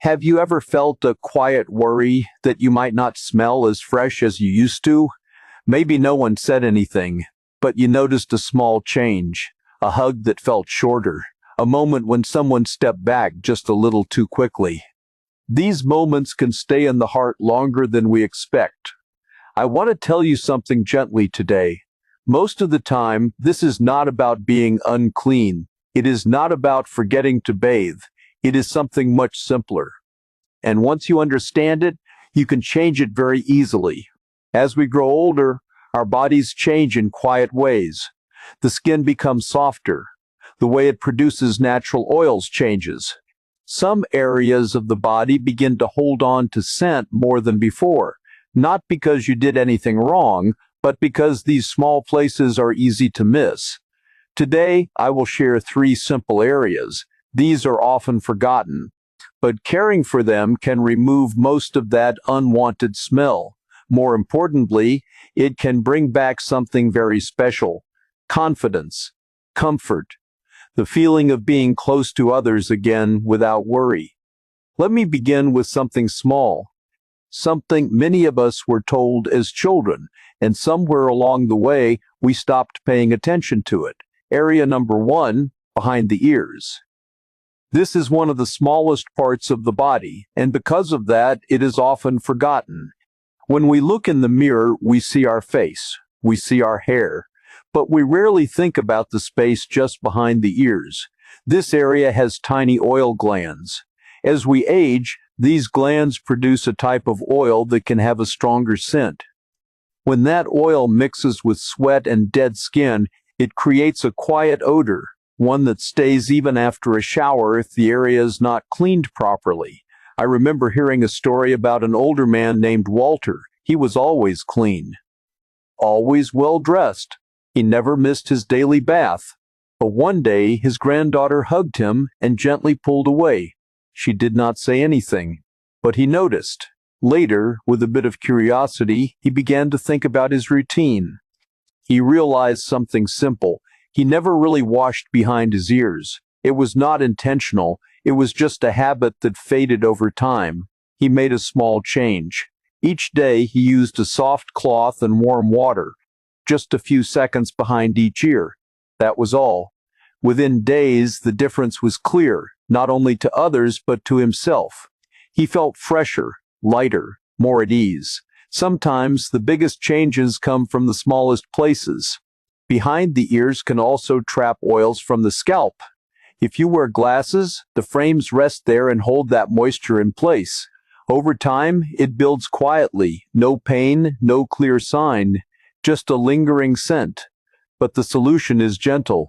Have you ever felt a quiet worry that you might not smell as fresh as you used to? Maybe no one said anything, but you noticed a small change, a hug that felt shorter, a moment when someone stepped back just a little too quickly. These moments can stay in the heart longer than we expect. I want to tell you something gently today. Most of the time, this is not about being unclean. It is not about forgetting to bathe. It is something much simpler. And once you understand it, you can change it very easily. As we grow older, our bodies change in quiet ways. The skin becomes softer. The way it produces natural oils changes. Some areas of the body begin to hold on to scent more than before, not because you did anything wrong, but because these small places are easy to miss. Today, I will share 3 simple areas. These are often forgotten, but caring for them can remove most of that unwanted smell. More importantly, it can bring back something very special: confidence, comfort, the feeling of being close to others again without worry. Let me begin with something small, something many of us were told as children, and somewhere along the way, we stopped paying attention to it. Area number 1, behind the ears. This is one of the smallest parts of the body, and because of that, it is often forgotten. When we look in the mirror, we see our face, we see our hair, but we rarely think about the space just behind the ears. This area has tiny oil glands. As we age, these glands produce a type of oil that can have a stronger scent. When that oil mixes with sweat and dead skin, it creates a quiet odor, one that stays even after a shower if the area is not cleaned properly. I remember hearing a story about an older man named Walter. He was always clean, always well dressed. He never missed his daily bath. But one day his granddaughter hugged him and gently pulled away. She did not say anything, but he noticed. Later, with a bit of curiosity, he began to think about his routine. He realized something simple. He never really washed behind his ears. It was not intentional. It was just a habit that faded over time. He made a small change. Each day he used a soft cloth and warm water, just a few seconds behind each ear. That was all. Within days, the difference was clear, not only to others but to himself. He felt fresher, lighter, more at ease. Sometimes the biggest changes come from the smallest places. Behind the ears can also trap oils from the scalp. If you wear glasses, the frames rest there and hold that moisture in place. Over time, it builds quietly. No pain, no clear sign, just a lingering scent. But the solution is gentle.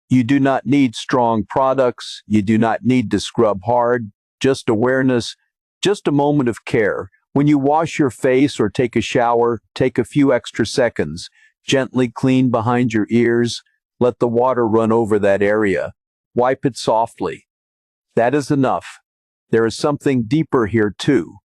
You do not need strong products. You do not need to scrub hard. Just awareness, just a moment of care. When you wash your face or take a shower, take a few extra seconds. Gently clean behind your ears. Let the water run over that area. Wipe it softly. That is enough. There is something deeper here too.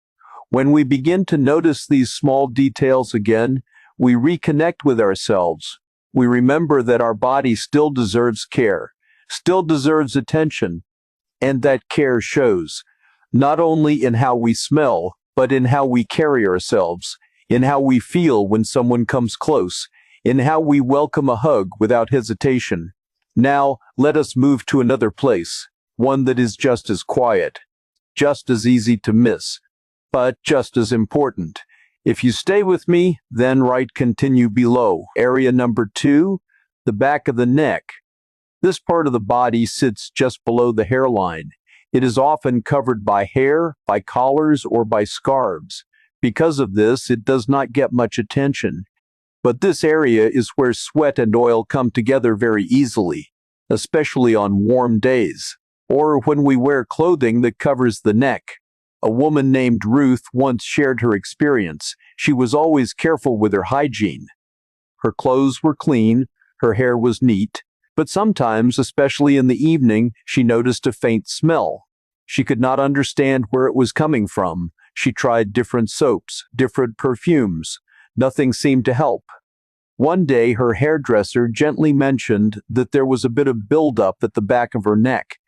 When we begin to notice these small details again, we reconnect with ourselves. We remember that our body still deserves care, still deserves attention, and that care shows, not only in how we smell, but in how we carry ourselves, in how we feel when someone comes close, in how we welcome a hug without hesitation. Now, let us move to another place, one that is just as quiet, just as easy to miss, but just as important. If you stay with me, then continue below. Area number 2, the back of the neck. This part of the body sits just below the hairline. It is often covered by hair, by collars, or by scarves. Because of this, it does not get much attention. But this area is where sweat and oil come together very easily, especially on warm days, or when we wear clothing that covers the neck. A woman named Ruth once shared her experience. She was always careful with her hygiene. Her clothes were clean, her hair was neat, but sometimes, especially in the evening, she noticed a faint smell. She could not understand where it was coming from. She tried different soaps, different perfumes. Nothing seemed to help. One day, her hairdresser gently mentioned that there was a bit of buildup at the back of her neck.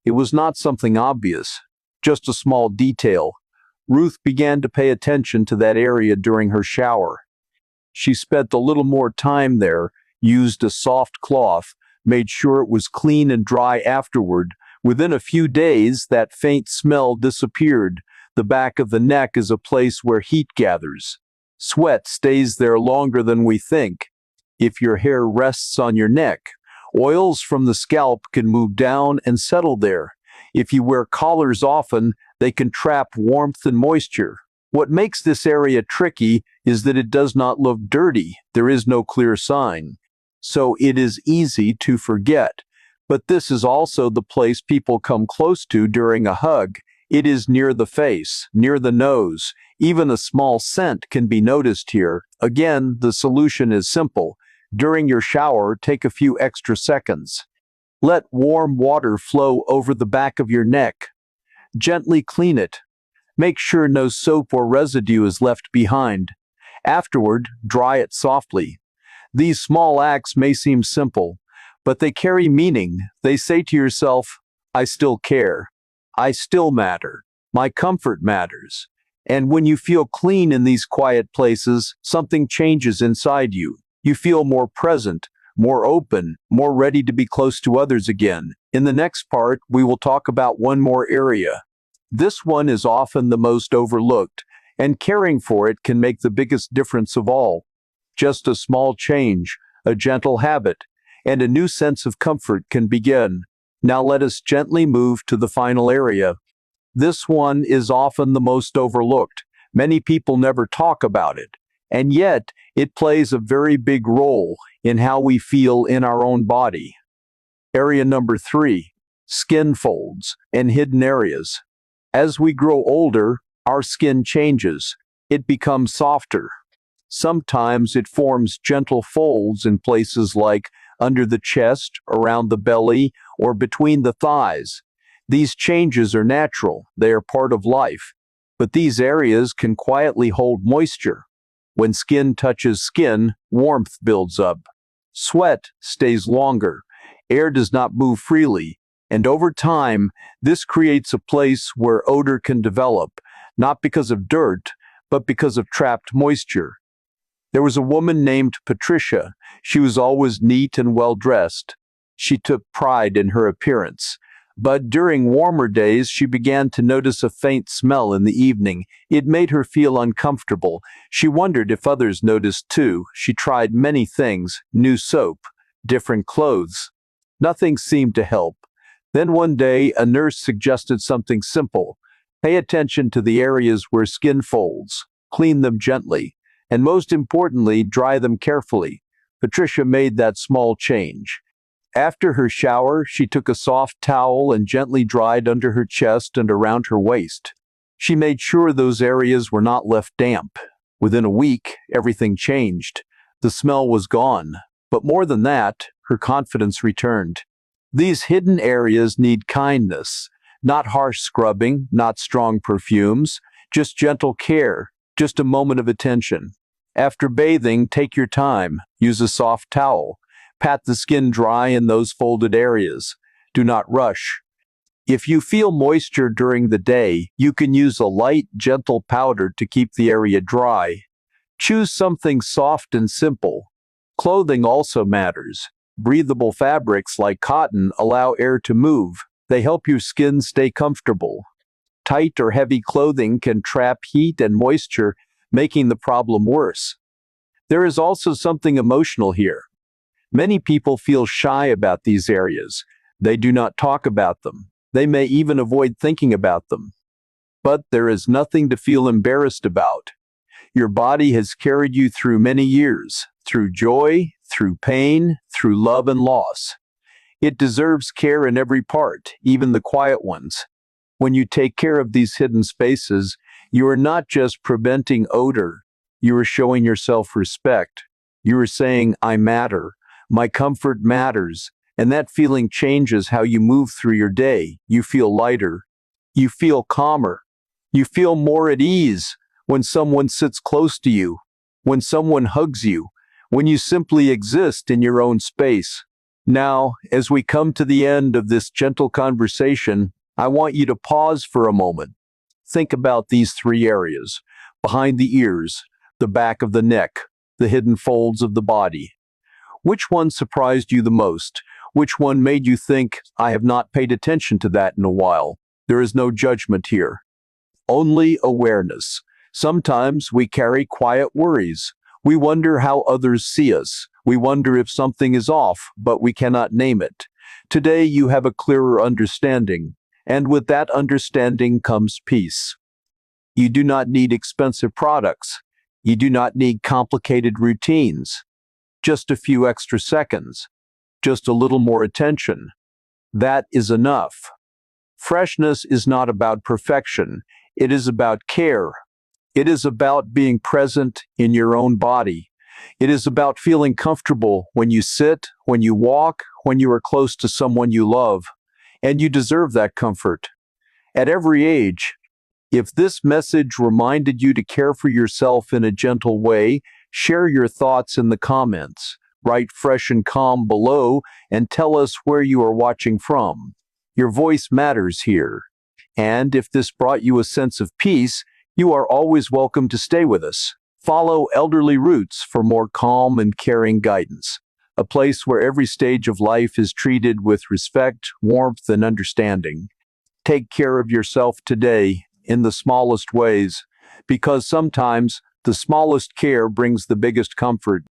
It was not something obvious, just a small detail. Ruth began to pay attention to that area during her shower. She spent a little more time there, used a soft cloth, made sure it was clean and dry afterward. Within a few days, that faint smell disappeared. The back of the neck is a place where heat gathers. Sweat stays there longer than we think. If your hair rests on your neck, oils from the scalp can move down and settle there. If you wear collars often, they can trap warmth and moisture. What makes this area tricky is that it does not look dirty. There is no clear sign. So it is easy to forget. But this is also the place people come close to during a hug. It is near the face, near the nose. Even a small scent can be noticed here. Again, the solution is simple. During your shower, take a few extra seconds. Let warm water flow over the back of your neck. Gently clean it. Make sure no soap or residue is left behind. Afterward, dry it softly. These small acts may seem simple, but they carry meaning. They say to yourself, I still care. I still matter. My comfort matters. And when you feel clean in these quiet places, something changes inside you. You feel more present, more open, more ready to be close to others again. In the next part, we will talk about one more area. This one is often the most overlooked, and caring for it can make the biggest difference of all. Just a small change, a gentle habit, and a new sense of comfort can begin. Now let us gently move to the final area. This one is often the most overlooked. Many people never talk about it, and yet it plays a very big role in how we feel in our own body. Area number 3, skin folds and hidden areas. As we grow older, our skin changes. It becomes softer. Sometimes it forms gentle folds in places like under the chest, around the belly, or between the thighs. These changes are natural. They are part of life. But these areas can quietly hold moisture. When skin touches skin, warmth builds up. Sweat stays longer. Air does not move freely. And over time, this creates a place where odor can develop, not because of dirt, but because of trapped moisture. There was a woman named Patricia. She was always neat and well-dressed. She took pride in her appearance. But during warmer days, she began to notice a faint smell in the evening. It made her feel uncomfortable. She wondered if others noticed too. She tried many things, new soap, different clothes. Nothing seemed to help. Then one day, a nurse suggested something simple. Pay attention to the areas where skin folds. Clean them gently. And most importantly, dry them carefully. Patricia made that small change. After her shower, she took a soft towel and gently dried under her chest and around her waist. She made sure those areas were not left damp. Within a week, everything changed. The smell was gone. But more than that, her confidence returned. These hidden areas need kindness, not harsh scrubbing, not strong perfumes, just gentle care, just a moment of attention. After bathing, take your time. Use a soft towel. Pat the skin dry in those folded areas. Do not rush. If you feel moisture during the day, you can use a light, gentle powder to keep the area dry. Choose something soft and simple. Clothing also matters. Breathable fabrics like cotton allow air to move. They help your skin stay comfortable. Tight or heavy clothing can trap heat and moisture, making the problem worse. There is also something emotional here. Many people feel shy about these areas. They do not talk about them. They may even avoid thinking about them. But there is nothing to feel embarrassed about. Your body has carried you through many years, through joy, through pain, through love and loss. It deserves care in every part, even the quiet ones. When you take care of these hidden spaces, you are not just preventing odor. You are showing yourself respect. You are saying, I matter. My comfort matters. And that feeling changes how you move through your day. You feel lighter. You feel calmer. You feel more at ease when someone sits close to you, when someone hugs you, when you simply exist in your own space. Now, as we come to the end of this gentle conversation, I want you to pause for a moment. Think about these three areas: behind the ears, the back of the neck, the hidden folds of the body. Which one surprised you the most? Which one made you think, I have not paid attention to that in a while? There is no judgment here, only awareness. Sometimes we carry quiet worries. We wonder how others see us. We wonder if something is off, but we cannot name it. Today you have a clearer understanding, and with that understanding comes peace. You do not need expensive products. You do not need complicated routines. Just a few extra seconds. Just a little more attention. That is enough. Freshness is not about perfection. It is about care. It is about being present in your own body. It is about feeling comfortable when you sit, when you walk, when you are close to someone you love. And you deserve that comfort. At every age, if this message reminded you to care for yourself in a gentle way, share your thoughts in the comments. Write fresh and calm below and tell us where you are watching from. Your voice matters here. And if this brought you a sense of peace, you are always welcome to stay with us. Follow Elderly Roots for more calm and caring guidance. A place where every stage of life is treated with respect, warmth, and understanding. Take care of yourself today in the smallest ways, because sometimes the smallest care brings the biggest comfort.